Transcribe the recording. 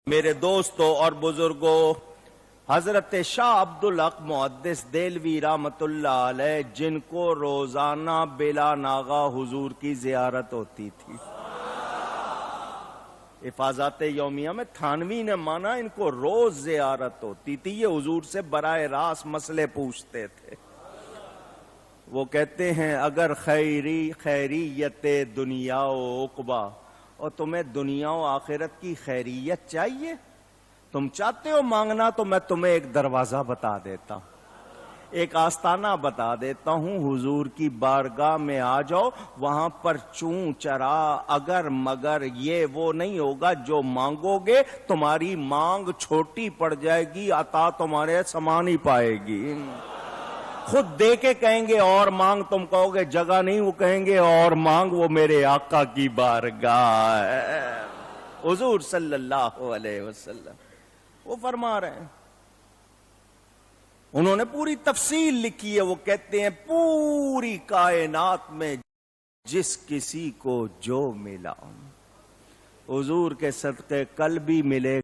میرے دوستوں اور بزرگوں، حضرت شاہ عبدالحق محدث دہلوی رحمت اللہ علیہ جن کو روزانہ بلا ناغہ حضور کی زیارت ہوتی تھی، حفاظات یومیہ میں تھانوی نے مانا ان کو روز زیارت ہوتی تھی، یہ حضور سے براہ راست مسئلے پوچھتے تھے۔ وہ کہتے ہیں اگر خیریت دنیا و عقبہ، اور تمہیں دنیا و آخرت کی خیریت چاہیے، تم چاہتے ہو مانگنا تو میں تمہیں ایک دروازہ بتا دیتا ہوں، ایک آستانہ بتا دیتا ہوں، حضور کی بارگاہ میں آ جاؤ، وہاں پر چون چرا اگر مگر یہ وہ نہیں ہوگا جو مانگو گے تمہاری مانگ چھوٹی پڑ جائے گی، عطا تمہارے سما نہیں پائے گی۔ خود دے کے کہیں گے اور مانگ، تم کہو گے جگہ نہیں، وہ کہیں گے اور مانگ، وہ میرے آقا کی بارگاہ ہے۔ حضور صلی اللہ علیہ وسلم وہ فرما رہے ہیں، انہوں نے پوری تفصیل لکھی ہے، وہ کہتے ہیں پوری کائنات میں جس کسی کو جو ملا، حضور کے صدقے کل بھی ملے